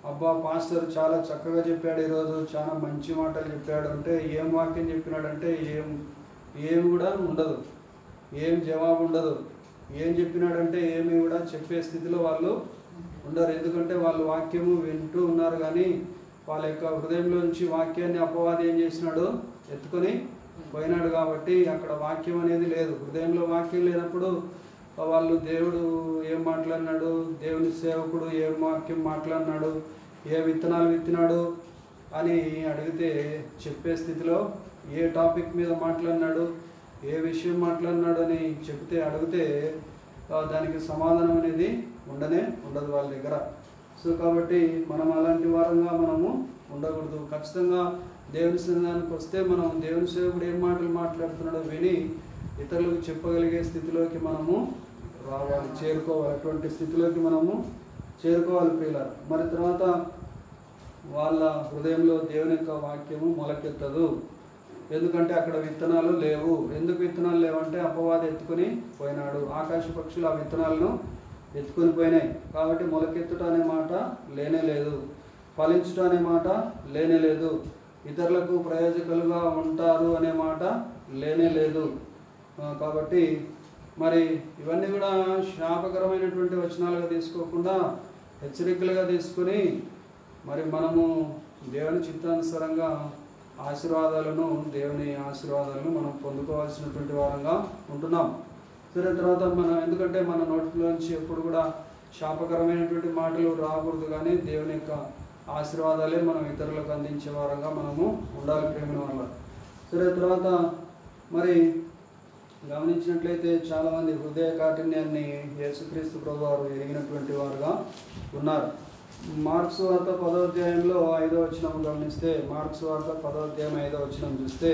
S1: అబ్బా పాస్టర్ చాలా చక్కగా చెప్పాడు, ఈరోజు చాలా మంచి మాటలు చెప్పాడు అంటే ఏం వాక్యం చెప్పినాడంటే ఏం కూడా ఉండదు, ఏం జవాబు ఉండదు. ఏం చెప్పినాడంటే ఏమి కూడా చెప్పే స్థితిలో వాళ్ళు ఉండరు. ఎందుకంటే వాళ్ళు వాక్యము వింటూ ఉన్నారు, కానీ వాళ్ళ యొక్క హృదయంలో నుంచి వాక్యాన్ని అపవాది ఏం చేసినాడు? ఎత్తుకొని పోయినాడు. కాబట్టి అక్కడ వాక్యం అనేది లేదు. హృదయంలో వాక్యం లేనప్పుడు వాళ్ళు దేవుడు ఏం మాట్లాడినాడు, దేవుని సేవకుడు ఏం వాక్యం మాట్లాడినాడు, ఏ విత్తనాలు విత్తినాడు అని అడిగితే చెప్పే స్థితిలో, ఏ టాపిక్ మీద మాట్లాడినాడు, ఏ విషయం మాట్లాడినాడు అని అడిగితే దానికి సమాధానం అనేది ఉండదు వాళ్ళ దగ్గర. సో కాబట్టి మనం అలాంటి వారంగా మనము ఉండకూడదు. ఖచ్చితంగా దేవుని సన్నిధానానికి వస్తే మనం దేవుని సేవకుడు ఏం మాటలు మాట్లాడుతున్నాడో విని ఇతరులకు చెప్పగలిగే స్థితిలోకి మనము రావాలి, చేరుకోవాలి. అటువంటి స్థితిలోకి మనము చేరుకోవాలి ప్రియులారా. మరి తర్వాత వాళ్ళ హృదయంలో దేవుని యొక్క వాక్యము మొలకెత్తదు. ఎందుకంటే అక్కడ విత్తనాలు లేవు. ఎందుకు విత్తనాలు లేవంటే అపవాది ఎత్తుకొని పోయినాడు. ఆకాశ పక్షులు ఆ విత్తనాలను ఎత్తుకొని పోయినాయి. కాబట్టి మొలకెత్తుట అనే మాట లేనే లేదు, ఫలించుట అనే మాట లేనే లేదు, ఇతరులకు ప్రయోజకులుగా ఉంటారు అనే మాట లేనే లేదు. కాబట్టి మరి ఇవన్నీ కూడా శాపకరమైనటువంటి వచనాలుగా తీసుకోకుండా హెచ్చరికలుగా తీసుకుని మరి మనము దేవుని చిత్తానుసారంగా ఆశీర్వాదాలను, దేవుని ఆశీర్వాదాలను మనం పొందుకోవాల్సినటువంటి వారంగా ఉంటున్నాం. సరే, తర్వాత మనం ఎందుకంటే మన నోటిలోంచి ఎప్పుడు కూడా శాపకరమైనటువంటి మాటలు రాకూడదు, కానీ దేవుని యొక్క ఆశీర్వాదాలే మనం ఇతరులకు అందించే వారంగా మనము ఉండాలి ప్రేమ వల్ల. సరే, తర్వాత మరి గమనించినట్లయితే చాలామంది హృదయ కాఠిన్యాన్ని యేసుక్రీస్తు ప్రభువారు ఎరిగినటువంటి వారుగా ఉన్నారు. మార్క్స్ వార్త 10వ అధ్యాయంలో 5వ వచనం గమనిస్తే, మార్క్స్ వార్త 10వ అధ్యాయం 5వ వచనం చూస్తే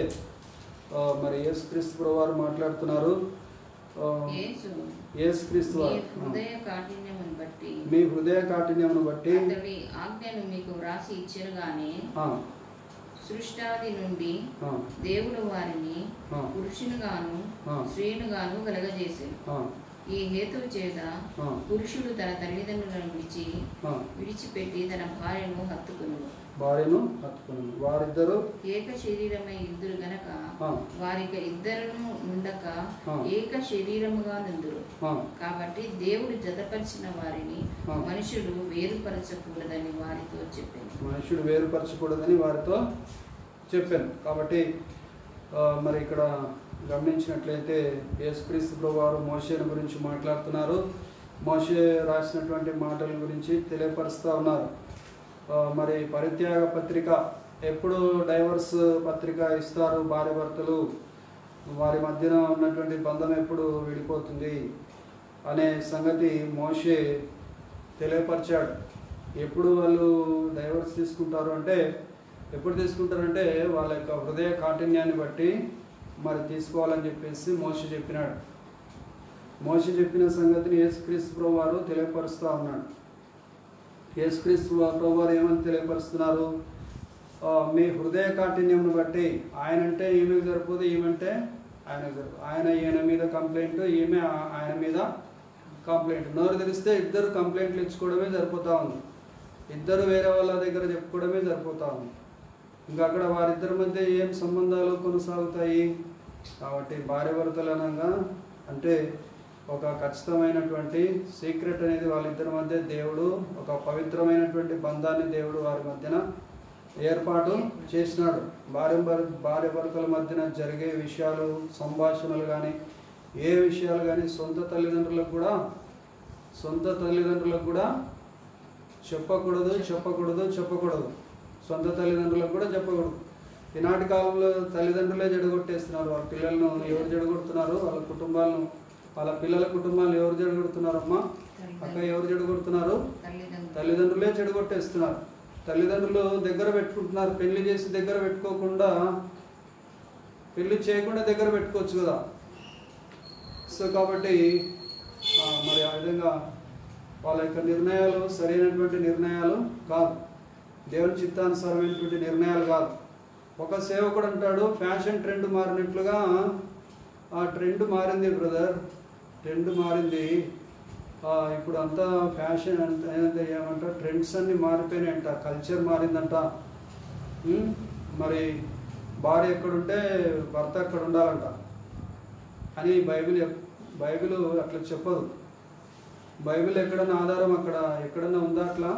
S1: మరి యేసుక్రీస్తు ప్రభువారు మాట్లాడుతున్నారు. యేసుక్రీస్తు వారు మీ హృదయ కాఠిన్యమును బట్టి
S2: ఆజ్ఞను మీకు వ్రాసి ఇచ్చారు గాని సృష్టాది నుండి దేవుడు వారిని పురుషునిగాను స్త్రీనుగాను కలగజేశారు. ఈ హేతువు చేత పురుషుడు తన తల్లిదండ్రులను విడిచిపెట్టి తన భార్యను హత్తుకును,
S1: వారిద్దరు
S2: ఏక శరీరమై ఇద్దరు గనక వారికి ఇద్దరును నుండక ఏక శరీరముగా నుందురు. కాబట్టి దేవుడు జతపరిచిన వారిని మనుషుడు వేరుపరచకూడదని వారితో చెప్పాను. కాబట్టి మరి ఇక్కడ గమనించినట్లయితే యేసుక్రీస్తు ప్రభువారు మోషేను గురించి మాట్లాడుతున్నారు. మోషే రాసినటువంటి మాటల గురించి తెలియపరుస్తూ ఉన్నారు. మరి పరిత్యాగ పత్రిక, ఎప్పుడు డైవర్స్ పత్రిక ఇస్తారు భార్య భర్తలు, వారి మధ్యన ఉన్నటువంటి బంధం ఎప్పుడు విడిపోతుంది అనే సంగతి మోషే తెలియపరిచాడు. ఎప్పుడు వాళ్ళు డైవర్స్ తీసుకుంటారు అంటే, ఎప్పుడు తీసుకుంటారంటే వాళ్ళ యొక్క హృదయ కాఠిన్యాన్ని బట్టి మరి తీసుకోవాలని చెప్పేసి మోషే చెప్పినాడు. మోషే చెప్పిన సంగతిని యేసుక్రీస్తు ప్రభువారు తెలియపరుస్తూ ఉన్నాడు. యేసుక్రీస్తు ప్రభువారు ఏమని తెలియపరుస్తున్నారు? మీ హృదయ కాఠిన్యంను బట్టి, ఆయన అంటే ఈమెకు సరిపోదు, ఈమెంటే ఆయనకు సరిపోదు. ఆయన ఈయన మీద కంప్లైంట్, ఈమె ఆయన మీద కంప్లైంట్. నోరు తెరిస్తే ఇద్దరు కంప్లైంట్లు ఇచ్చుకోవడమే సరిపోతూ ఉంది, ఇద్దరు వేరే వాళ్ళ దగ్గర చెప్పుకోవడమే సరిపోతూ ఉంది. ఇంకా అక్కడ వారిద్దరి మధ్య ఏం సంబంధాలు కొనసాగుతాయి? కాబట్టి భార్య భర్తలు అనగా అంటే ఒక ఖచ్చితమైనటువంటి సీక్రెట్ అనేది వాళ్ళిద్దరి మధ్య దేవుడు, ఒక పవిత్రమైనటువంటి బంధాన్ని దేవుడు వారి మధ్యన ఏర్పాటు చేసినాడు. భార్య భర్తల మధ్యన జరిగే విషయాలు, సంభాషణలు కానీ, ఏ విషయాలు కానీ సొంత తల్లిదండ్రులకు కూడా చెప్పకూడదు. సొంత తల్లిదండ్రులకు కూడా చెప్పకూడదు. ఈనాటి కాలంలో తల్లిదండ్రులే జడగొట్టేస్తున్నారు వాళ్ళ పిల్లలను. ఎవరు జడగొడుతున్నారు? వాళ్ళ కుటుంబాలను, వాళ్ళ పిల్లల కుటుంబాలను ఎవరు జడగొడుతున్నారమ్మా? అక్క, ఎవరు జడగొడుతున్నారు? తల్లిదండ్రులే చెడగొట్టేస్తున్నారు. తల్లిదండ్రులు దగ్గర పెట్టుకుంటున్నారు. పెళ్లి చేసి దగ్గర పెట్టుకోకుండా, పెళ్లి చేయకుండా దగ్గర పెట్టుకోవచ్చు కదా. సో కాబట్టి మరి ఆ విధంగా వాళ్ళ యొక్క నిర్ణయాలు సరైనటువంటి నిర్ణయాలు కాదు, దేవుని చిత్తానుసారమైనటువంటి నిర్ణయాలు కాదు. ఒక సేవకుడు అంటాడు, ఫ్యాషన్ ట్రెండ్ మారినట్లుగా ఆ ట్రెండ్ మారింది బ్రదర్, ట్రెండ్ మారింది. ఇప్పుడు అంతా ఫ్యాషన్ ఏమంటారు, ట్రెండ్స్ అన్నీ మారిపోయినాయంట, కల్చర్ మారిందంట. మరి భార్య ఎక్కడుంటే భర్త అక్కడ ఉండాలంట అని బైబిల్ అట్లా చెప్పదు. బైబిల్ ఎక్కడన్నా ఆధారం అక్కడ ఎక్కడన్నా ఉందా అట్లా?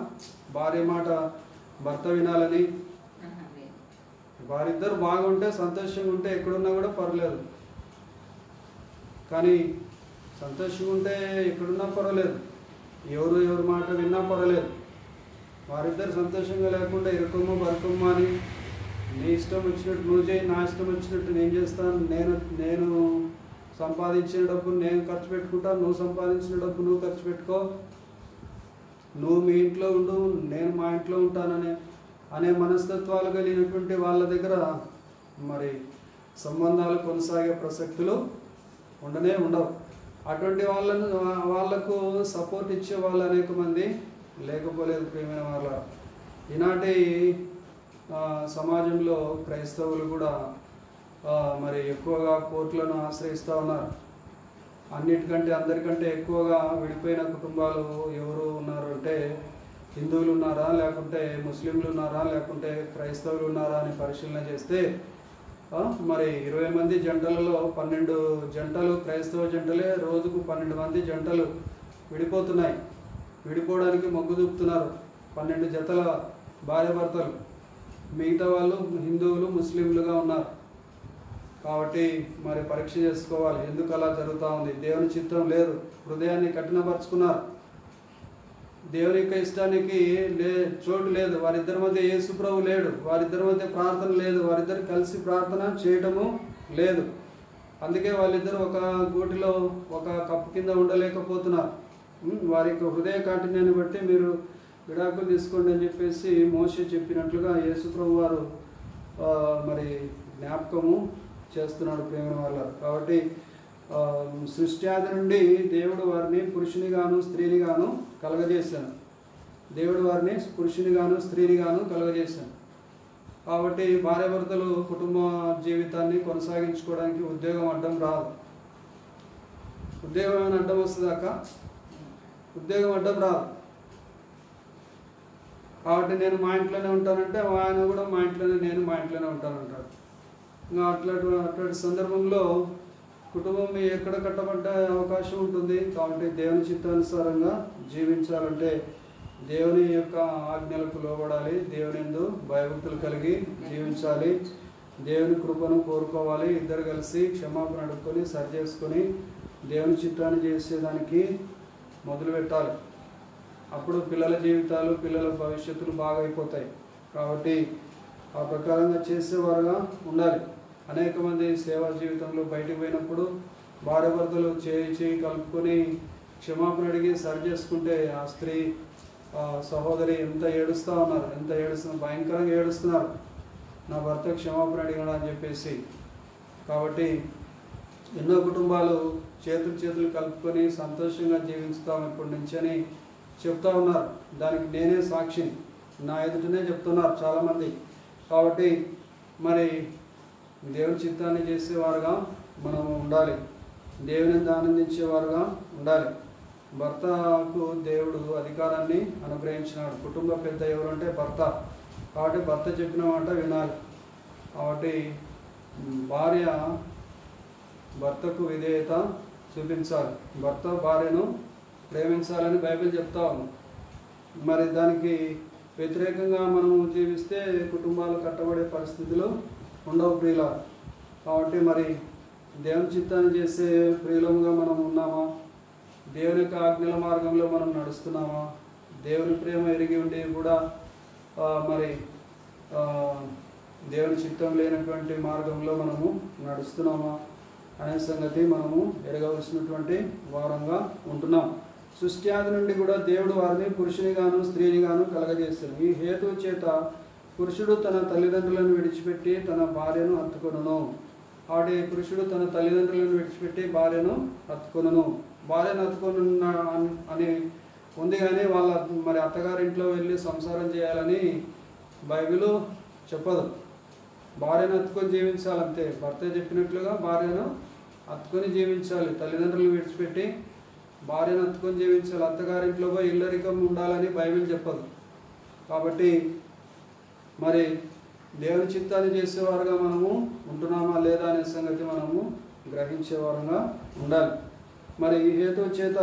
S2: భార్య మాట భర్త వినాలని. వారిద్దరు బాగుంటే, సంతోషంగా ఉంటే ఎక్కడున్నా కూడా పర్లేదు. కానీ సంతోషంగా ఉంటే ఎక్కడున్నా పర్వాలేదు, ఎవరు మాట విన్నా పర్వాలేదు. వారిద్దరు సంతోషంగా లేకుండా ఇరుకమ్మ బరుకమ్మ అని నీ ఇష్టం వచ్చినట్టు నువ్వు చేయి, నా ఇష్టం వచ్చినట్టు నేను చేస్తాను, నేను సంపాదించిన డబ్బు నేను ఖర్చు పెట్టుకుంటాను, నువ్వు సంపాదించిన డబ్బు నువ్వు ఖర్చు పెట్టుకో, నువ్వు మీ ఇంట్లో ఉండు, నేను మా ఇంట్లో అనే మనస్తత్వాలు కలిగినటువంటి వాళ్ళ దగ్గర మరి సంబంధాలు కొనసాగే ప్రసక్తులు ఉండవు. అటువంటి వాళ్లకు సపోర్ట్ ఇచ్చే వాళ్ళు అనేక మంది లేకపోలేదు ప్రియమైన వాళ్ళ. ఈనాటి సమాజంలో క్రైస్తవులు కూడా మరి ఎక్కువగా కోర్టులను ఆశ్రయిస్తూ ఉన్నారు. అన్నిటికంటే అందరికంటే ఎక్కువగా విడిపోయిన కుటుంబాలు ఎవరు ఉన్నారు అంటే, హిందువులు ఉన్నారా, లేకుంటే ముస్లింలు ఉన్నారా, లేకుంటే క్రైస్తవులు ఉన్నారా అని పరిశీలన చేస్తే మరి 20 మంది జంటలలో 12 జంటలు క్రైస్తవ జంటలే. రోజుకు 12 మంది జంటలు విడిపోతున్నాయి, విడిపోవడానికి మొగ్గు చూపుతున్నారు. 12 జతల భార్య భర్తలు మిగతా వాళ్ళు హిందువులు ముస్లింలుగా ఉన్నారు. కాబట్టి మరి పరీక్ష చేసుకోవాలి, ఎందుకు అలా జరుగుతూ ఉంది. దేవుని చిత్తం లేదు, హృదయాన్ని కఠినపరుచుకున్నారు. దేవుని యొక్క ఇష్టానికి చోటు లేదు. వారిద్దరి మధ్య యేసు ప్రభు లేడు, వారిద్దరి మధ్య ప్రార్థన లేదు, వారిద్దరు కలిసి ప్రార్థన చేయటము లేదు. అందుకే వాళ్ళిద్దరు ఒక గూటిలో ఒక కప్పు కింద ఉండలేకపోతున్నారు. వారి యొక్క హృదయ కాఠిన్యాన్ని బట్టి మీరు విడాకులు తీసుకోండి అని చెప్పేసి మోషే చెప్పినట్లుగా యేసు ప్రభు వారు మరి జ్ఞాపకము చేస్తున్నాడు ప్రేమ వల్ల. కాబట్టి సృష్టి ఆది నుండి దేవుడు వారిని పురుషునిగాను స్త్రీనిగాను కలగజేశాను. దేవుడు వారిని పురుషునిగాను స్త్రీనిగాను కలగజేశాను. కాబట్టి భార్యాభర్తలు కుటుంబ జీవితాన్ని కొనసాగించుకోవడానికి ఉద్యోగం అడ్డం రాదు. ఉద్యోగం ఏమైనా అడ్డం వస్తుందాక? ఉద్యోగం అడ్డం రాదు. కాబట్టి నేను మా ఇంట్లోనే ఉంటానంటే ఆయన కూడా మా ఇంట్లోనే, నేను మా ఇంట్లోనే ఉంటానంటాడు. ఇంకా అట్లాంటి సందర్భంలో కుటుంబం ఎక్కడ కట్టబడ్డే అవకాశం ఉంటుంది. కాబట్టి దేవుని చిత్తానుసారంగా జీవించాలంటే దేవుని యొక్క ఆజ్ఞలకు లోబడాలి, దేవుని యందు భయభక్తులు కలిగి జీవించాలి, దేవుని కృపను కోరుకోవాలి. ఇద్దరు కలిసి క్షమాపణ అడుక్కొని సరి చేసుకొని దేవుని చిత్తాన్ని చేసేదానికి మొదలుపెట్టాలి. అప్పుడు పిల్లల జీవితాలు, పిల్లల భవిష్యత్తులు బాగా అయిపోతాయి. కాబట్టి ఆ ప్రకారంగా చేసేవారుగా ఉండాలి. అనేక మంది సేవా జీవితంలో బయటకు పోయినప్పుడు భార్యాభర్తలు చేయి కలుపుకొని క్షమాపణ అడిగి సరి చేసుకుంటే ఆ స్త్రీ సహోదరి ఎంత ఏడుస్తూ ఉన్నారు, భయంకరంగా ఏడుస్తున్నారు, నా భర్త క్షమాపణ అడిగాడు అని చెప్పేసి. కాబట్టి ఎన్నో కుటుంబాలు చేతులు కలుపుకొని సంతోషంగా జీవిస్తాం ఇప్పటి నుంచి అని చెప్తా ఉన్నారు. దానికి నేనే సాక్షిని, నా ఎదుటనే చెప్తున్నారు చాలామంది. కాబట్టి మరి దేవుని చిత్తాన్ని చేసేవారుగా మనం ఉండాలి, దేవుని ఆనందించేవారుగా ఉండాలి. భర్తకు దేవుడు అధికారాన్ని అనుగ్రహించినాడు. కుటుంబ పెద్ద ఎవరంటే భర్త. కాబట్టి భర్త చెప్పిన మాట వినాలి. కాబట్టి భార్య భర్తకు విధేయత చూపించాలి, భర్త భార్యను ప్రేమించాలని బైబిల్ చెప్తా ఉంది. మరి దానికి వ్యతిరేకంగా మనము జీవిస్తే కుటుంబాలు కట్టబడే పరిస్థితులు ఉండవు ప్రియుల. కాబట్టి మరి దేవుని చిత్తాన్ని చేసే ప్రియులముగా మనం ఉన్నామా? దేవుని యొక్క ఆజ్ఞల మార్గంలో మనం నడుస్తున్నామా? దేవుని ప్రేమ ఎరిగి ఉండి కూడా మరి దేవుని చిత్తం లేనటువంటి మార్గంలో మనము నడుస్తున్నామా అనే సంగతి మనము ఎరగవలసినటువంటి వారంగా ఉంటున్నాం. సృష్టి ఆది నుండి కూడా దేవుడు వారిని పురుషునిగాను స్త్రీనిగాను కలగజేస్తాడు. ఈ హేతువు చేత పురుషుడు తన తల్లిదండ్రులను విడిచిపెట్టి తన భార్యను హత్తుకొనును. కాబట్టి పురుషుడు తన తల్లిదండ్రులను విడిచిపెట్టి భార్యను హత్తుకొనును. భార్యను హత్తుకొనున్న అని ఉంది, కానీ వాళ్ళ మరి అత్తగారింట్లో వెళ్ళి సంసారం చేయాలని బైబిల్ చెప్పదు. భార్యను హత్తుకొని జీవించాలంతే. భర్త చెప్పినట్లుగా భార్యను హత్తుకొని జీవించాలి. తల్లిదండ్రులను విడిచిపెట్టి భార్యను హత్తుకొని జీవించాలి. అత్తగారింట్లో పోయి ఇల్లరికం ఉండాలని బైబిల్ చెప్పదు. కాబట్టి మరి దేవుని చిత్తాన్ని చేసేవారుగా మనము ఉంటున్నామా లేదా అనే సంగతి మనము గ్రహించేవారుగా ఉండాలి. మరి ఈ హేతు చేత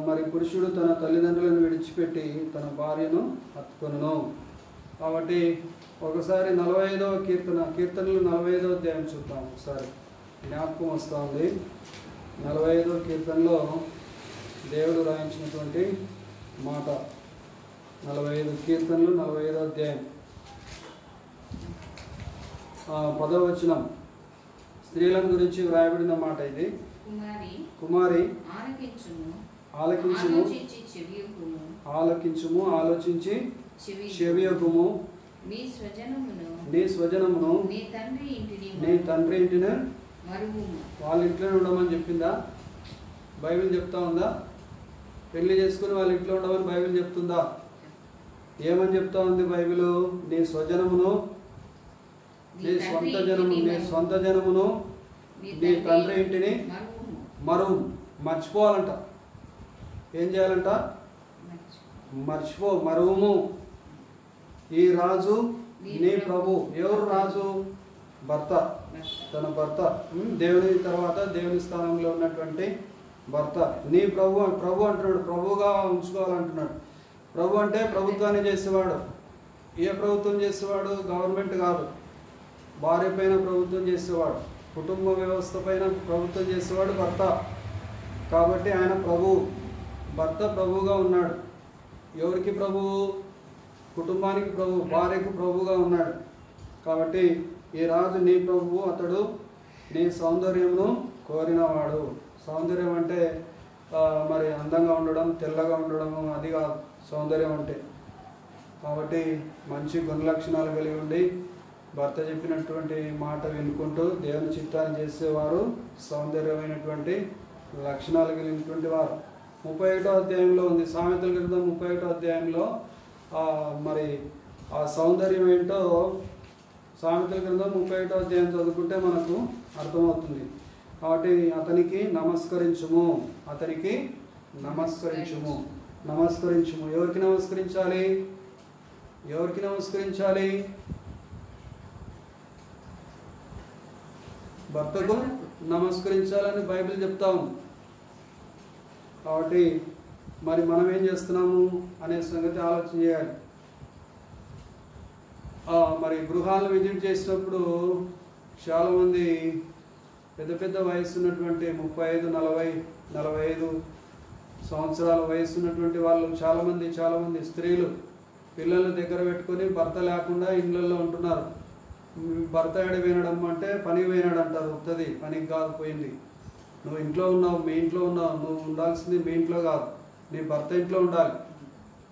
S2: మరి పురుషుడు తన తల్లిదండ్రులను విడిచిపెట్టి తన భార్యను హత్తుకొనును. కాబట్టి ఒకసారి 45వ కీర్తనలు 45వ అధ్యాయం చూద్దాం. ఒకసారి జ్ఞాపకం వస్తూ ఉంది. 45వ కీర్తనలో దేవుడు రాయించినటువంటి మాట. 45 కీర్తనలు 45వ అధ్యాయం 10వ వచనం స్త్రీలను గురించి వ్రాయబడిన మాట ఇది. కుమారి ఆలకించుము, ఆలోచించి చెవియొగ్గుము. నీ స్వజనమును నీ తండ్రి ఇంటిని వాళ్ళ ఇంట్లోనే ఉండమని చెప్పిందా? బైబిల్ చెప్తా ఉందా? పెళ్లి చేసుకుని వాళ్ళ ఇంట్లో ఉండమని బైబిల్ చెప్తుందా? ఏమని చెప్తా ఉంది బైబిల్? నీ స్వజనమును, నీ సొంత జనమును, నీ తండ్రి ఇంటిని మర్చిపోవాలంట. ఏం చేయాలంట? మరువుము. ఈ రాజు నీ ప్రభు. ఎవరు రాజు? భర్త. తన భర్త, దేవుని తర్వాత దేవుని స్థానంలో ఉన్నటువంటి భర్త. నీ ప్రభు అంటున్నాడు, ప్రభువుగా ఉంచుకోవాలంటున్నాడు. ప్రభు అంటే ప్రభుత్వాన్ని చేసేవాడు. ఏ ప్రభుత్వం చేసేవాడు? గవర్నమెంట్ కాదు, భార్య పైన ప్రభుత్వం చేసేవాడు, కుటుంబ వ్యవస్థ పైన ప్రభుత్వం చేసేవాడు భర్త. కాబట్టి ఆయన ప్రభువు, భర్త ప్రభువుగా ఉన్నాడు. ఎవరికి ప్రభువు? కుటుంబానికి ప్రభువు, భార్యకు ప్రభువుగా ఉన్నాడు. కాబట్టి ఈ రాజు నీ ప్రభువు, అతడు నీ సౌందర్యమును కోరినవాడు. సౌందర్యం అంటే మరి అందంగా ఉండడం, తెల్లగా ఉండడం, అది కాదు సౌందర్యం అంటే. కాబట్టి మంచి గుణలక్షణాలు కలిగి ఉండి భర్త చెప్పినటువంటి మాట వినుకుంటూ దేవుని చిత్తాన్ని చేసేవారు సౌందర్యమైనటువంటి లక్షణాలు కలిగినటువంటి వారు. 31వ అధ్యాయంలో ఉంది, సామెతల గ్రంథం 31వ అధ్యాయంలో మరి ఆ సౌందర్యం ఏంటో సామెతల గ్రంథం 31వ అధ్యాయం చదువుకుంటే మనకు అర్థమవుతుంది. కాబట్టి అతనికి నమస్కరించుము, అతనికి నమస్కరించుము, నమస్కరించుము. ఎవరికి నమస్కరించాలి? ఎవరికి నమస్కరించాలి? భర్తకు నమస్కరించాలని బైబిల్ చెప్తా ఉంది. కాబట్టి మరి మనం ఏం చేస్తున్నాము అనే సంగతి ఆలోచన చేయాలి. మరి గృహాలను విజిట్ చేసినప్పుడు చాలామంది పెద్ద పెద్ద వయసు ఉన్నటువంటి 35, 40, 45 సంవత్సరాల వయసు ఉన్నటువంటి వాళ్ళు చాలామంది స్త్రీలు పిల్లల్ని దగ్గర పెట్టుకొని భర్త లేకుండా ఇళ్ళల్లో ఉంటున్నారు. భర్త ఎడ వినడం అంటే పనికి పోయినాడు అంటారు. వస్తుంది, పనికి కాదు పోయింది. నువ్వు ఇంట్లో ఉన్నావు, మీ ఇంట్లో ఉన్నావు, నువ్వు ఉండాల్సింది మీ ఇంట్లో కాదు, నీ భర్త ఇంట్లో ఉండాలి,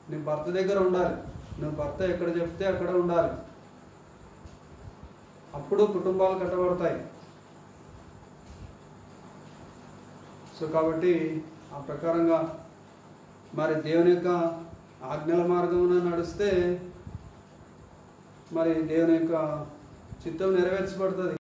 S2: నీ భర్త దగ్గర ఉండాలి. నువ్వు భర్త ఎక్కడ చెప్తే అక్కడ ఉండాలి. అప్పుడు కుటుంబాలు కట్టబడతాయి. సో కాబట్టి ఆ ప్రకారంగా మరి దేవుని యొక్క ఆజ్ఞల మార్గమున నడిస్తే మరి దేవుని యొక్క చిత్తం నెరవేర్చబడుతుంది.